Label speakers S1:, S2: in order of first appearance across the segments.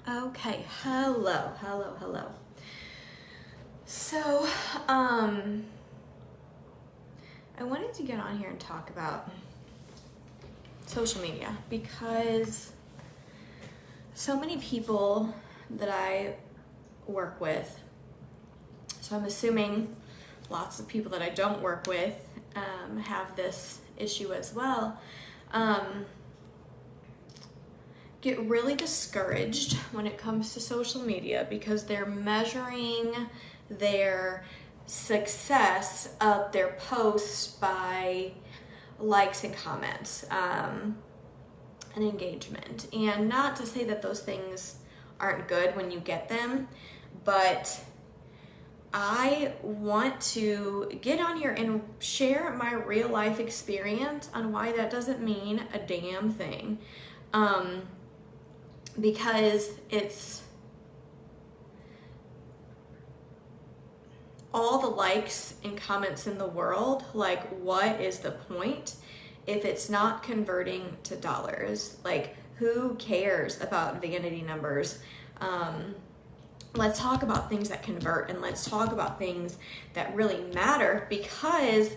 S1: Okay, hello. So, I wanted to get on here and talk about social media because so many people that I work with, so I'm assuming lots of people that I don't work with have this issue as well, get really discouraged when it comes to social media because they're measuring their success of their posts by likes and comments and engagement. And not to say that those things aren't good when you get them, but I want to get on here and share my real life experience on why that doesn't mean a damn thing. Because it's all the likes and comments in the world. Like, what is the point if it's not converting to dollars? Like, who cares about vanity numbers? Let's talk about things that convert, and let's talk about things that really matter, because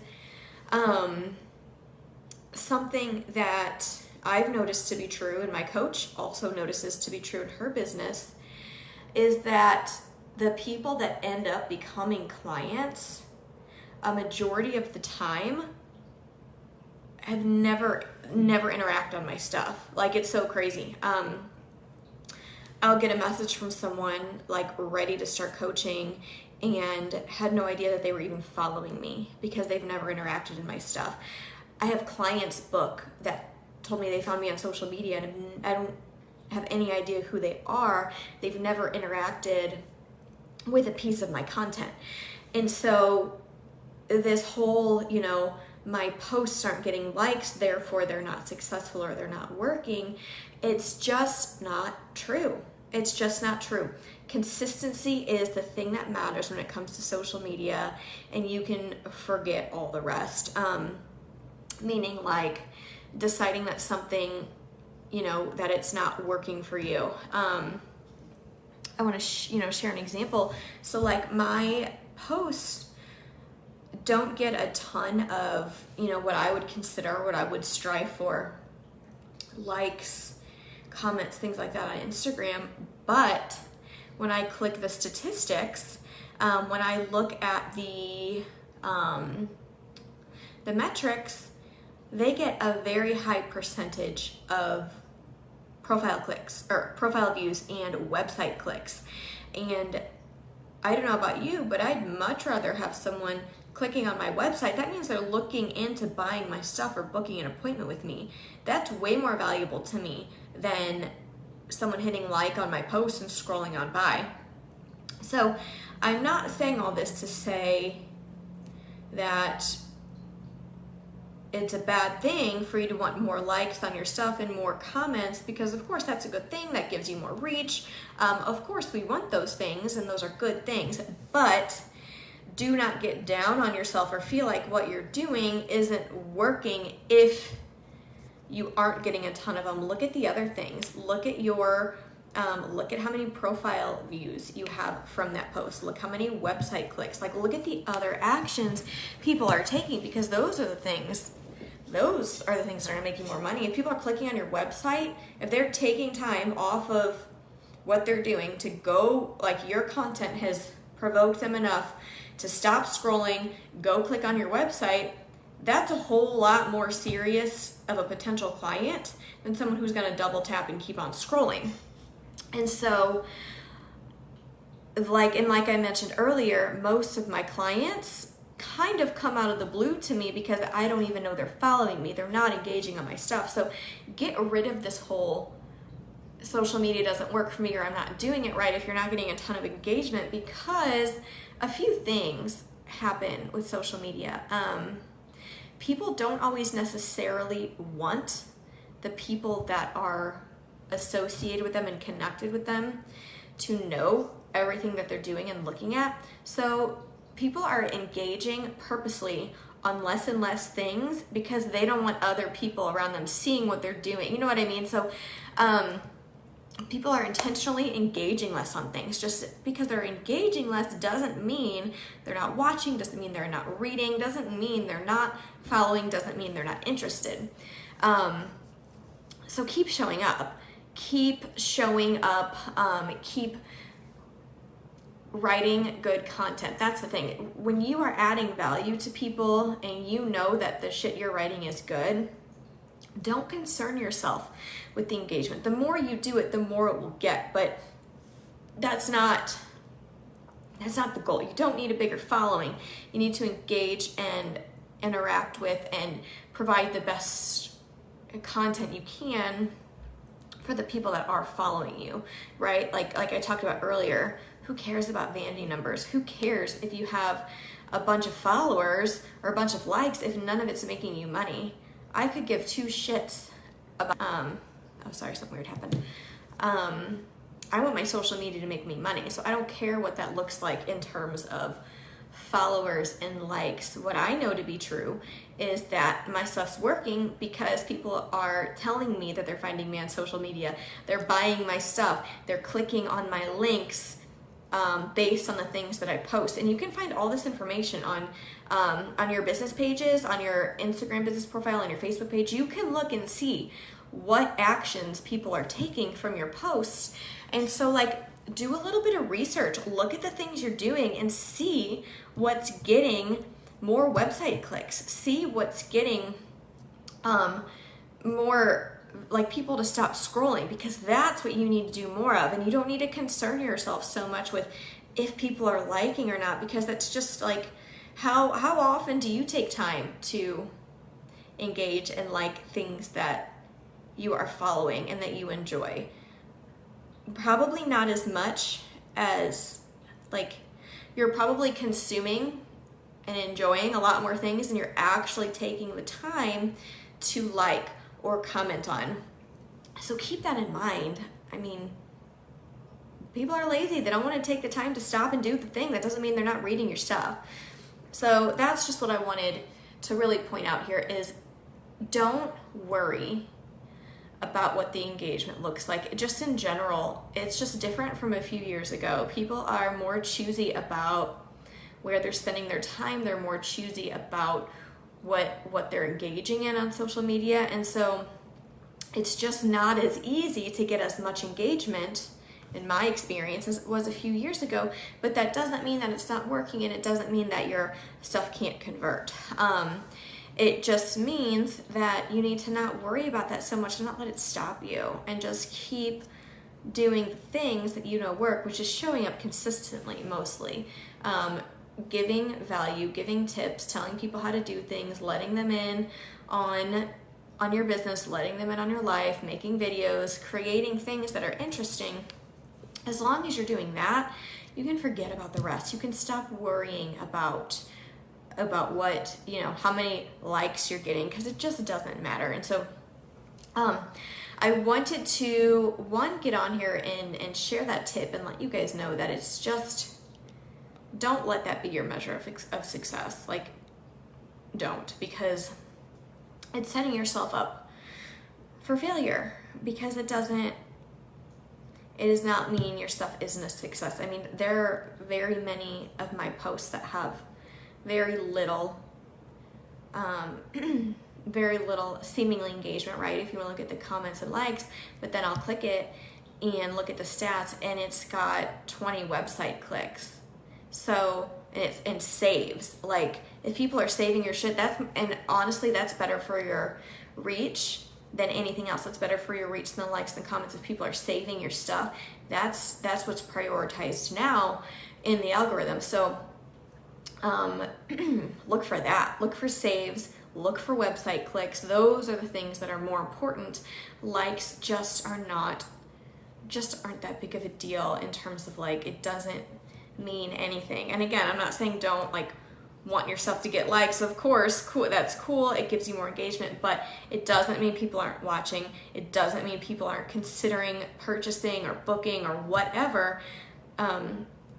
S1: something that I've noticed to be true, and my coach also notices to be true in her business, is that the people that end up becoming clients, a majority of the time, have never interact on my stuff. Like, it's so crazy. I'll get a message from someone like ready to start coaching and had no idea that they were even following me because they've never interacted in my stuff. I have clients book that told me they found me on social media and I don't have any idea who they are. They've never interacted with a piece of my content. And so this whole, my posts aren't getting likes, therefore they're not successful or they're not working, it's just not true. It's just not true. Consistency is the thing that matters when it comes to social media, and you can forget all the rest. Meaning, like, deciding that something, that it's not working for you. I want to, share an example. So, like, my posts don't get a ton of, what I would consider, what I would strive for, likes, comments, things like that on Instagram. But when I click the statistics, when I look at the metrics, they get a very high percentage of profile clicks or profile views and website clicks. And I don't know about you, but I'd much rather have someone clicking on my website. That means they're looking into buying my stuff or booking an appointment with me. That's way more valuable to me than someone hitting like on my post and scrolling on by. So I'm not saying all this to say that it's a bad thing for you to want more likes on your stuff and more comments, because of course that's a good thing. That gives you more reach. Of course we want those things, and those are good things, but do not get down on yourself or feel like what you're doing isn't working if you aren't getting a ton of them. Look at the other things. Look at your look at how many profile views you have from that post. Look how many website clicks. Like, look at the other actions people are taking, because those are the things that are making more money. If people are clicking on your website, if they're taking time off of what they're doing to go, like, your content has provoked them enough to stop scrolling, go click on your website, that's a whole lot more serious of a potential client than someone who's going to double tap and keep on scrolling. And so, like I mentioned earlier, most of my clients kind of come out of the blue to me because I don't even know they're following me. They're not engaging on my stuff. So get rid of this whole social media doesn't work for me, or I'm not doing it right, if you're not getting a ton of engagement, because a few things happen with social media. People don't always necessarily want the people that are associated with them and connected with them to know everything that they're doing and looking at. So people are engaging purposely on less and less things because they don't want other people around them seeing what they're doing. You know what I mean? So people are intentionally engaging less on things. Just because they're engaging less doesn't mean they're not watching, doesn't mean they're not reading, doesn't mean they're not following, doesn't mean they're not interested. So keep showing up. Keep showing up. Keep writing good content. That's the thing. When you are adding value to people and you know that the shit you're writing is good, don't concern yourself with the engagement. The more you do it, the more it will get, but that's not the goal. You don't need a bigger following. You need to engage and interact with and provide the best content you can for the people that are following you, right? Like I talked about earlier, who cares about vanity numbers? Who cares if you have a bunch of followers or a bunch of likes if none of it's making you money? I could give two shits about, oh, sorry, something weird happened. I want my social media to make me money, so I don't care what that looks like in terms of followers and likes. What I know to be true is that my stuff's working because people are telling me that they're finding me on social media. They're buying my stuff. They're clicking on my links based on the things that I post. And you can find all this information on your business pages, on your Instagram business profile, on your Facebook page. You can look and see what actions people are taking from your posts. And so do a little bit of research, look at the things you're doing and see what's getting more website clicks, see what's getting more people to stop scrolling, because that's what you need to do more of. And you don't need to concern yourself so much with if people are liking or not, because that's just how often do you take time to engage and like things that you are following and that you enjoy? Probably not as much as you're probably consuming and enjoying a lot more things than you're actually taking the time to like or comment on. So keep that in mind. I mean, people are lazy. They don't want to take the time to stop and do the thing. That doesn't mean they're not reading your stuff. So that's just what I wanted to really point out here is don't worry about what the engagement looks like. Just in general, it's just different from a few years ago. People are more choosy about where they're spending their time. They're more choosy about what they're engaging in on social media. And so it's just not as easy to get as much engagement, in my experience, as it was a few years ago. But that doesn't mean that it's not working, and it doesn't mean that your stuff can't convert. It just means that you need to not worry about that so much and not let it stop you, and just keep doing the things that you know work, which is showing up consistently mostly. Giving value, giving tips, telling people how to do things, letting them in on your business, letting them in on your life, making videos, creating things that are interesting. As long as you're doing that, you can forget about the rest. You can stop worrying about what, how many likes you're getting, because it just doesn't matter. And so I wanted to, get on here and share that tip and let you guys know that it's just, don't let that be your measure of success. Don't, because it's setting yourself up for failure, because it does not mean your stuff isn't a success. I mean, there are very many of my posts that have very little seemingly engagement, right? If you want to look at the comments and likes, but then I'll click it and look at the stats and it's got 20 website clicks. So, and saves. If people are saving your shit, and honestly, that's better for your reach than anything else. That's better for your reach than the likes and comments. If people are saving your stuff, that's what's prioritized now in the algorithm. So look for that. Look for saves. Look for website clicks. Those are the things that are more important. Likes just aren't that big of a deal in terms of it doesn't mean anything. And again, I'm not saying don't want yourself to get likes. Of course, cool, that's cool. It gives you more engagement, but it doesn't mean people aren't watching. It doesn't mean people aren't considering purchasing or booking or whatever.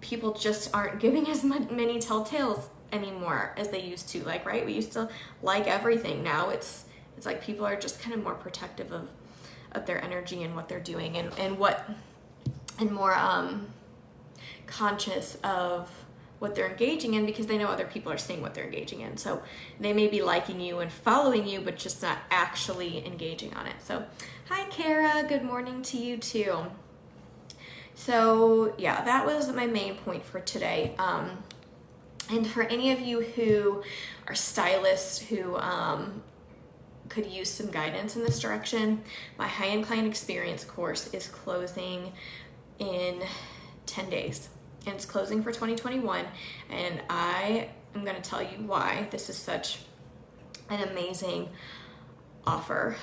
S1: People just aren't giving as many telltales anymore as they used to. Right? We used to like everything. Now it's people are just kind of more protective of their energy and what they're doing, and more conscious of what they're engaging in, because they know other people are seeing what they're engaging in. So they may be liking you and following you, but just not actually engaging on it. So hi Kara, good morning to you too. So yeah, that was my main point for today. And for any of you who are stylists who could use some guidance in this direction, my high-end client experience course is closing in 10 days. And it's closing for 2021, and I am going to tell you why this is such an amazing offer.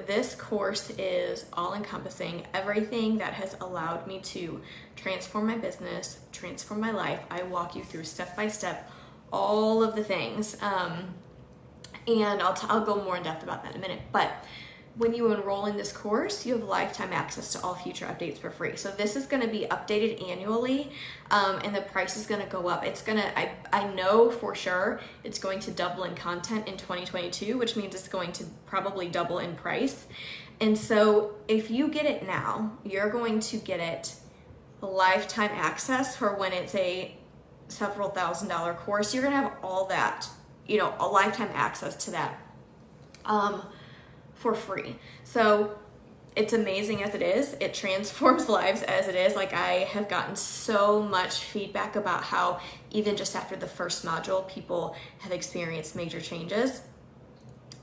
S1: This course is all-encompassing, everything that has allowed me to transform my business, transform my life. I walk you through step-by-step all of the things, and I'll go more in depth about that in a minute. But when you enroll in this course, you have lifetime access to all future updates for free. So this is going to be updated annually, and the price is going to go up. It's going to, I know for sure it's going to double in content in 2022, which means it's going to probably double in price. And so if you get it now, you're going to get it lifetime access for when it's a several $1,000 course. You're going to have all that, you know, a lifetime access to that. For free. So it's amazing as it is. It transforms lives as it is. Like, I have gotten so much feedback about how even just after the first module, people have experienced major changes,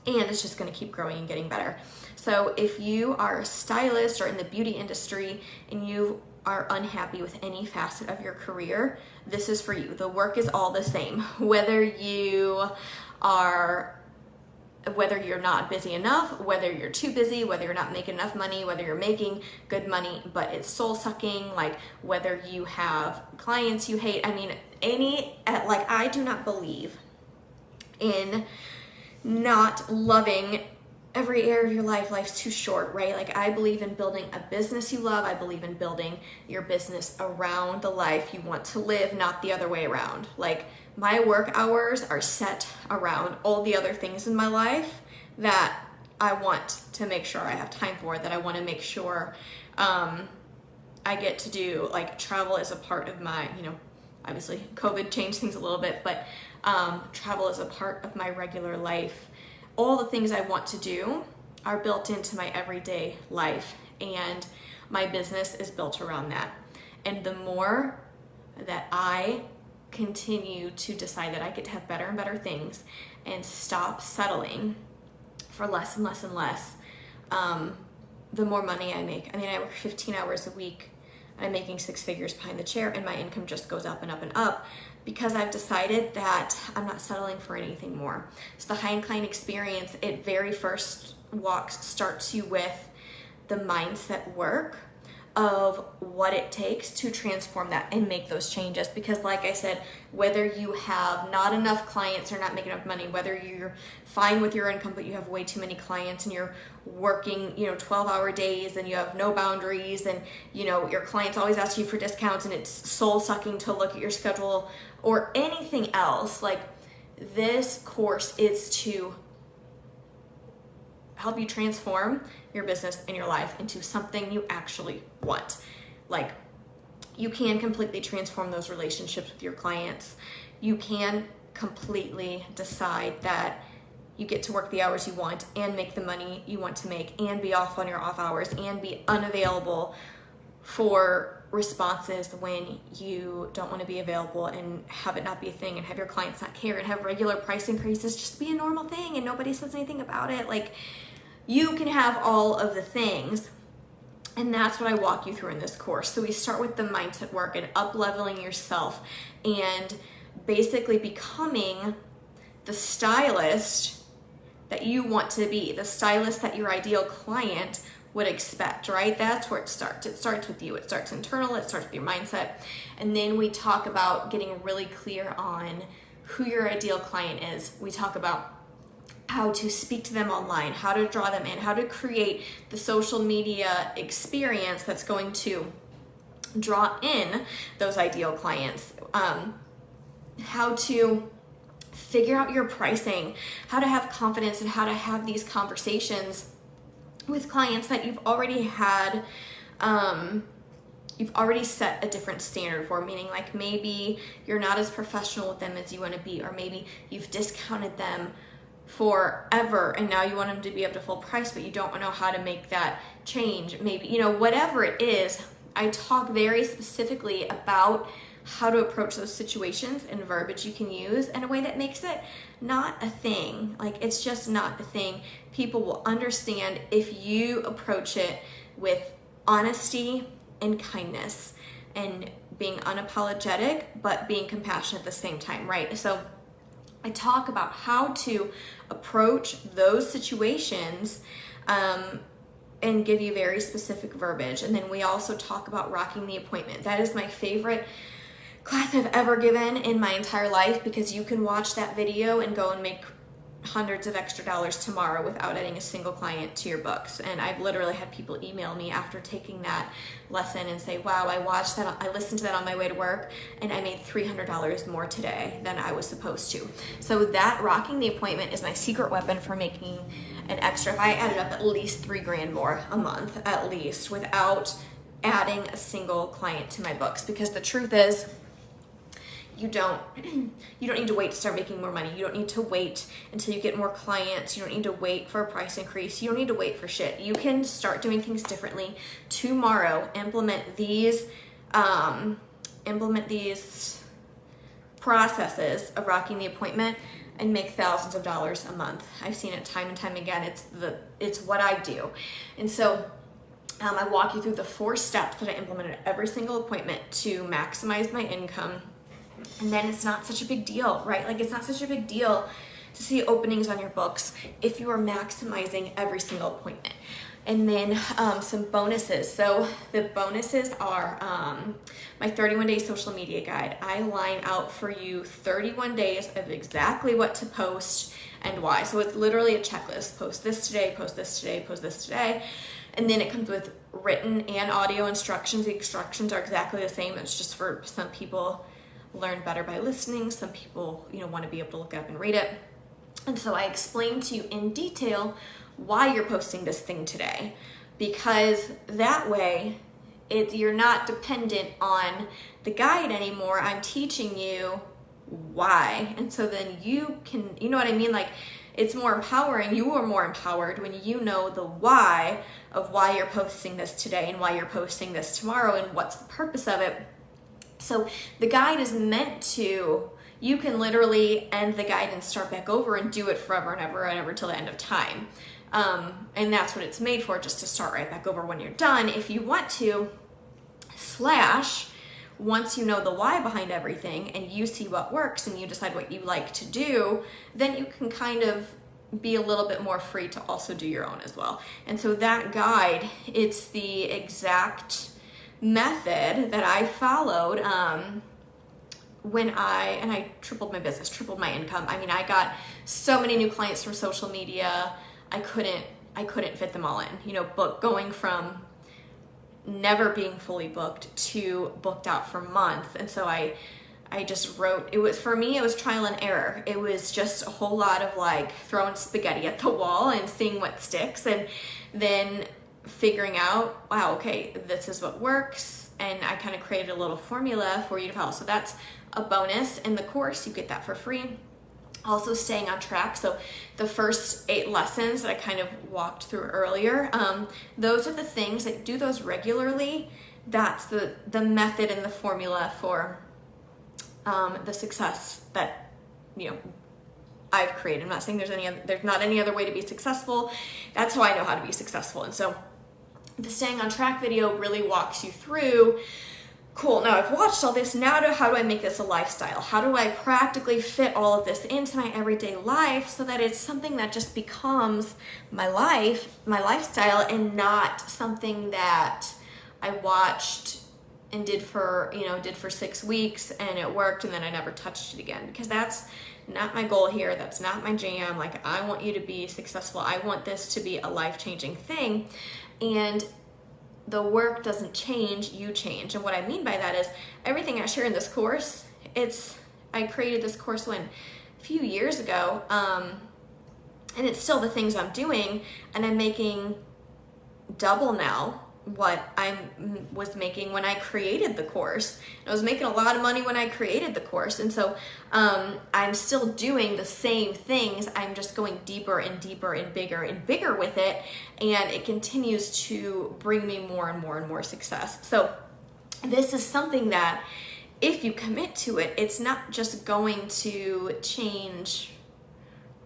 S1: and it's just going to keep growing and getting better. So if you are a stylist or in the beauty industry and you are unhappy with any facet of your career, this is for you. The work is all the same, whether you're not busy enough, whether you're too busy, whether you're not making enough money, whether you're making good money but it's soul sucking, like whether you have clients you hate. I mean, I do not believe in not loving every area of your life. Life's too short, right? Like, I believe in building a business you love. I believe in building your business around the life you want to live, not the other way around. Like, my work hours are set around all the other things in my life that I want to make sure I have time for, that I want to make sure I get to do. Like, travel is a part of my, obviously COVID changed things a little bit, but travel is a part of my regular life. All the things I want to do are built into my everyday life, and my business is built around that. And the more that I continue to decide that I get to have better and better things and stop settling for less and less and less, the more money I make. I mean, I work 15 hours a week. I'm making 6 figures behind the chair, and my income just goes up and up and up, because I've decided that I'm not settling for anything more. So the high-end client experience, it very first starts you with the mindset work of what it takes to transform that and make those changes. Because like I said, whether you have not enough clients or not making enough money, whether you're fine with your income but you have way too many clients and you're working 12-hour days and you have no boundaries, and your clients always ask you for discounts and it's soul sucking to look at your schedule, or anything else, like, this course is to help you transform your business and your life into something you actually want. Like, you can completely transform those relationships with your clients. You can completely decide that you get to work the hours you want and make the money you want to make and be off on your off hours and be unavailable for responses when you don't want to be available, and have it not be a thing, and have your clients not care, and have regular price increases just be a normal thing and nobody says anything about it. Like, you can have all of the things, and that's what I walk you through in this course. So we start with the mindset work and up-leveling yourself and basically becoming the stylist that you want to be, the stylist that your ideal client would expect, right? That's where it starts. It starts with you. It starts internal. It starts with your mindset. And then we talk about getting really clear on who your ideal client is. We talk about how to speak to them online, how to draw them in, how to create the social media experience that's going to draw in those ideal clients, how to figure out your pricing, how to have confidence, and how to have these conversations with clients that you've already had, you've already set a different standard for, meaning like maybe you're not as professional with them as you want to be, or maybe you've discounted them forever and now you want them to be up to full price, but you don't know how to make that change. Maybe, you know, whatever it is, I talk very specifically about how to approach those situations and verbiage you can use in a way that makes it not a thing. Like, it's just not a thing. People will understand if you approach it with honesty and kindness and being unapologetic, but being compassionate at the same time, right? So I talk about how to approach those situations and give you very specific verbiage. And then we also talk about rocking the appointment. That is my favorite class I've ever given in my entire life, because you can watch that video and go and make hundreds of extra dollars tomorrow without adding a single client to your books. And I've literally had people email me after taking that lesson and say, wow, I watched that, I listened to that on my way to work, and I made $300 more today than I was supposed to. So that rocking the appointment is my secret weapon for making an extra. If I added up at least $3,000 more a month, at least, without adding a single client to my books. Because the truth is, you don't need to wait to start making more money. You don't need to wait until you get more clients. You don't need to wait for a price increase. You don't need to wait for shit. You can start doing things differently tomorrow. Implement these processes of rocking the appointment and make thousands of dollars a month. I've seen it time and time again. It's what I do. And so I walk you through the 4 steps that I implemented at every single appointment to maximize my income. And then it's not such a big deal, right? Like, it's not such a big deal to see openings on your books if you are maximizing every single appointment. And then some bonuses. So the bonuses are my 31-day social media guide. I line out for you 31 days of exactly what to post and why. So it's literally a checklist. Post this today, post this today, post this today. And then it comes with written and audio instructions. The instructions are exactly the same. It's just for some people learn better by listening. Some people, want to be able to look it up and read it. And so I explain to you in detail why you're posting this thing today, because that way you're not dependent on the guide anymore. I'm teaching you why. And so then you can, you know what I mean? Like, it's more empowering. You are more empowered when you know the why of why you're posting this today and why you're posting this tomorrow and what's the purpose of it. So the guide is meant to, you can literally end the guide and start back over and do it forever and ever and ever till the end of time. And that's what it's made for, just to start right back over when you're done. If you want to, / once you know the why behind everything and you see what works and you decide what you like to do, then you can kind of be a little bit more free to also do your own as well. And so that guide, it's the exact method that I followed when I tripled my business, tripled my income. I mean, I got so many new clients from social media. I couldn't fit them all in, going from never being fully booked to booked out for months. And so I just wrote, for me, it was trial and error. It was just a whole lot of like throwing spaghetti at the wall and seeing what sticks, and then figuring out, wow, okay, this is what works. And I kind of created a little formula for you to follow. So that's a bonus in the course. You get that for free. Also, staying on track. So the first 8 lessons that I kind of walked through earlier, those are the things that do those regularly. That's the method and the formula for the success that I've created. I'm not saying there's not any other way to be successful. That's how I know how to be successful. And so the staying on track video really walks you through, cool, now I've watched all this, now how do I make this a lifestyle? How do I practically fit all of this into my everyday life so that it's something that just becomes my life, my lifestyle, and not something that I watched and did for 6 weeks and it worked and then I never touched it again, because that's not my goal here. That's not my jam. Like, I want you to be successful. I want this to be a life-changing thing. And the work doesn't change, you change. And what I mean by that is everything I share in this course, I created this course a few years ago, and it's still the things I'm doing, and I'm making double now what I was making when I created the course. I was making a lot of money when I created the course, and so I'm still doing the same things. I'm just going deeper and deeper and bigger with it, and it continues to bring me more and more and more success. So this is something that if you commit to it, it's not just going to change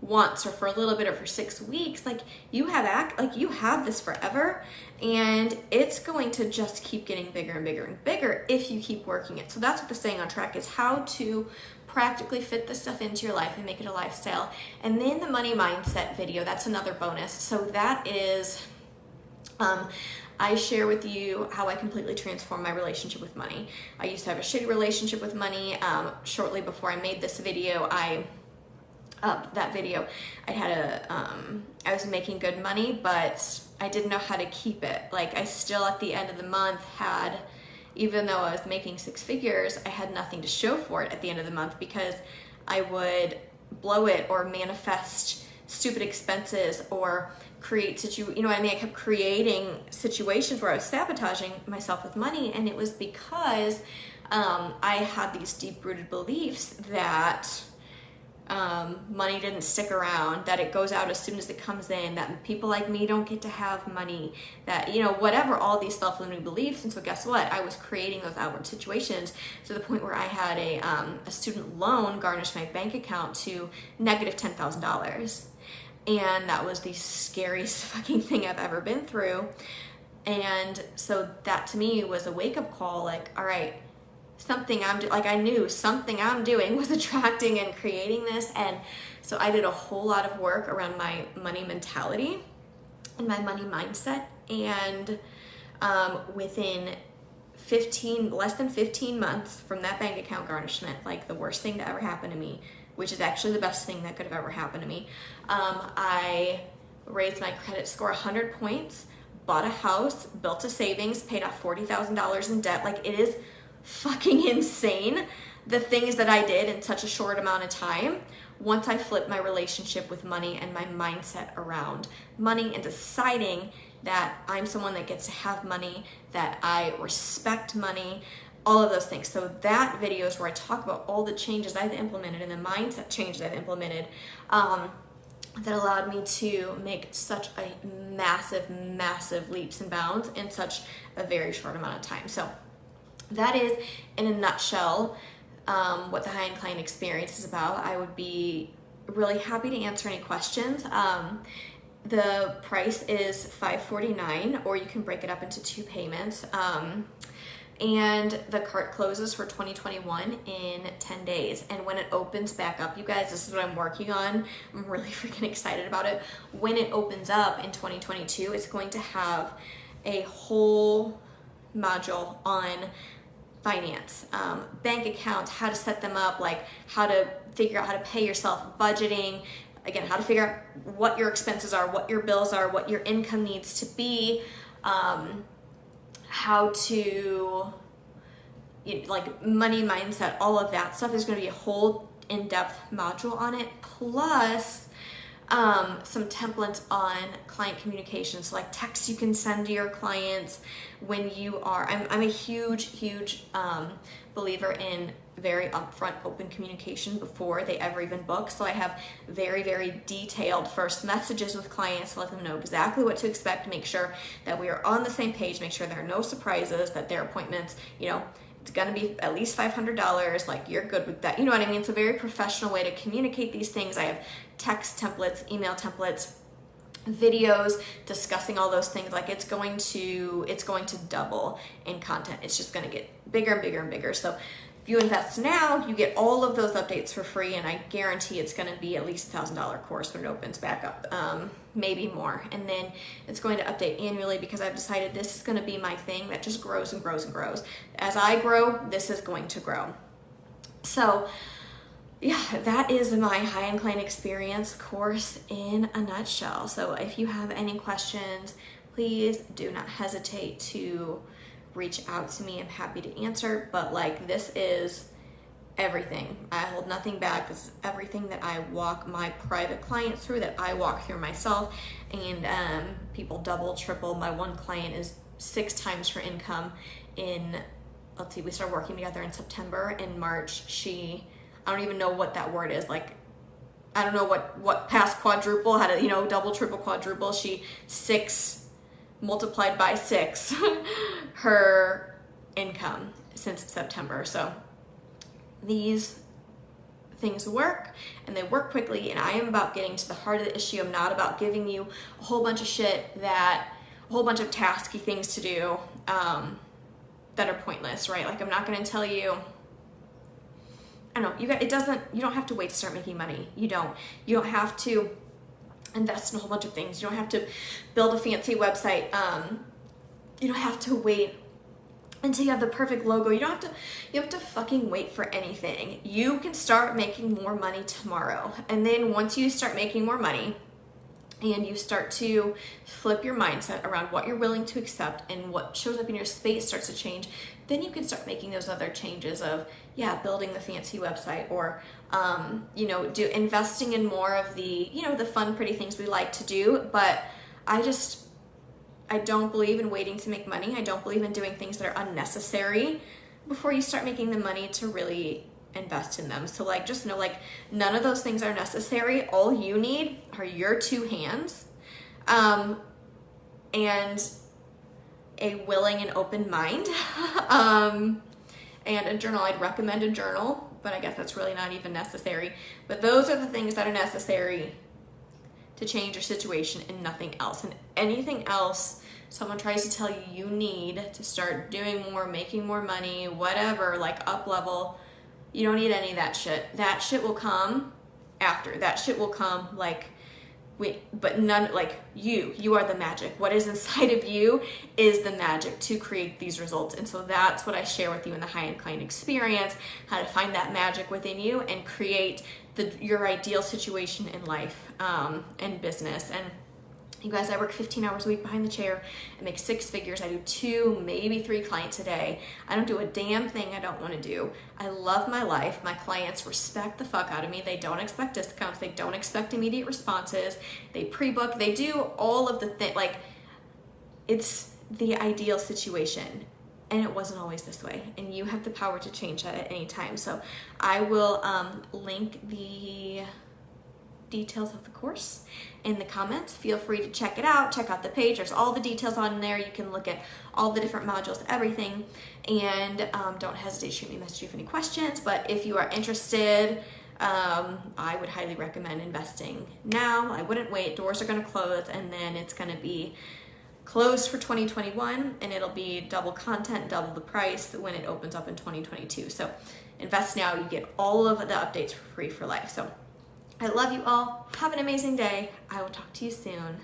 S1: once or for a little bit or for 6 weeks. Like you have this forever, and it's going to just keep getting bigger and bigger and bigger if you keep working it. So that's what the Staying on Track is, how to practically fit this stuff into your life and make it a lifestyle. And then the money mindset video, that's another bonus. So that is I share with you how I completely transformed my relationship with money. I used to have a shitty relationship with money. Shortly before I made this video, I was making good money, but I didn't know how to keep it. Like I still at the end of the month even though I was making 6 figures, I had nothing to show for it at the end of the month because I would blow it or manifest stupid expenses or create I kept creating situations where I was sabotaging myself with money, and it was because I had these deep-rooted beliefs that money didn't stick around, that it goes out as soon as it comes in, that people like me don't get to have money, that, whatever, all these self-limiting beliefs. And so guess what? I was creating those outward situations to the point where I had a student loan garnish my bank account to negative $10,000. And that was the scariest fucking thing I've ever been through. And so that to me was a wake-up call, like, all right, I knew something I'm doing was attracting and creating this. And so I did a whole lot of work around my money mentality and my money mindset. And within less than 15 months from that bank account garnishment, like the worst thing to ever happen to me, which is actually the best thing that could have ever happened to me, I raised my credit score 100 points, bought a house, built a savings, paid off $40,000 in debt. Like, it is fucking insane the things that I did in such a short amount of time once I flipped my relationship with money and my mindset around money and deciding that I'm someone that gets to have money, that I respect money, all of those things. So that video is where I talk about all the changes I've implemented and the mindset changes I've implemented that allowed me to make such a massive leaps and bounds in such a very short amount of time. So that is, in a nutshell, what the High-End Client Experience is about. I would be really happy to answer any questions. The price is $549, or you can break it up into 2 payments. And the cart closes for 2021 in 10 days. And when it opens back up, you guys, this is what I'm working on. I'm really freaking excited about it. When it opens up in 2022, it's going to have a whole module on finance, bank accounts, how to set them up, like how to figure out how to pay yourself, budgeting, again, how to figure out what your expenses are, what your bills are, what your income needs to be, how to, like, money mindset, all of that stuff. Is going to be a whole in-depth module on it, plus some templates on client communication. So like texts you can send to your clients when you are, I'm a huge believer in very upfront open communication before they ever even book. So I have very detailed first messages with clients to let them know exactly what to expect, make sure that we are on the same page, make sure there are no surprises, that their appointments, it's gonna be at least $500, like you're good with that. You know what I mean? It's a very professional way to communicate these things. I have text templates, email templates, videos discussing all those things. Like it's going to double in content. It's just gonna get bigger and bigger. So if you invest now, you get all of those updates for free, and I guarantee it's gonna be at least $1,000 course when it opens back up, maybe more. And then it's going to update annually, because I've decided this is gonna be my thing that just grows and grows and grows. As I grow, this is going to grow. So yeah, that is my High-End Client Experience course in a nutshell. So if you have any questions, please do not hesitate to reach out to me. I'm happy to answer. But like, this is everything. I hold nothing back. This is everything that I walk my private clients through, that I walk through myself. And people double, triple. My one client is 6 times her income in, let's see, we started working together in September. In March, I don't even know what that word is. Like, I don't know what past quadruple, how to, double, triple, quadruple. She 6 multiplied by 6 her income since September. So these things work, and they work quickly, and I am about getting to the heart of the issue. I'm not about giving you a whole bunch of a whole bunch of tasky things to do that are pointless, right? Like, I'm not going to tell you, I don't know, you don't have to wait to start making money. You don't have to invest in a whole bunch of things. You don't have to build a fancy website. You don't have to wait until you have the perfect logo. You have to fucking wait for anything. You can start making more money tomorrow. And then once you start making more money and you start to flip your mindset around what you're willing to accept and what shows up in your space starts to change, then you can start making those other changes of, building the fancy website, or, investing in more of the, the fun, pretty things we like to do. But I don't believe in waiting to make money. I don't believe in doing things that are unnecessary before you start making the money to really invest in them. So just know, none of those things are necessary. All you need are your 2 hands, and a willing and open mind, and a journal. I'd recommend a journal, but I guess that's really not even necessary. But those are the things that are necessary to change your situation, and nothing else. And anything else someone tries to tell you you need to start doing more, making more money, whatever, up level, you don't need any of that shit. That shit will come after. That shit will come but none, you are the magic. What is inside of you is the magic to create these results. And so that's what I share with you in the High-End Client Experience, how to find that magic within you and create your ideal situation in life and business. And you guys, I work 15 hours a week behind the chair. I make 6 figures. I do 2, maybe 3 clients a day. I don't do a damn thing I don't want to do. I love my life. My clients respect the fuck out of me. They don't expect discounts. They don't expect immediate responses. They pre-book. They do all of the things. It's the ideal situation. And it wasn't always this way. And you have the power to change that at any time. So I will link the details of the course in the comments. Feel free to check it out. Check out the page. There's all the details on there. You can look at all the different modules, everything. And don't hesitate to shoot me a message if you have any questions. But if you are interested, I would highly recommend investing now. I wouldn't wait. Doors are going to close, and then it's going to be closed for 2021, and it'll be double content, double the price when it opens up in 2022. So invest now. You get all of the updates for free for life. So I love you all. Have an amazing day. I will talk to you soon.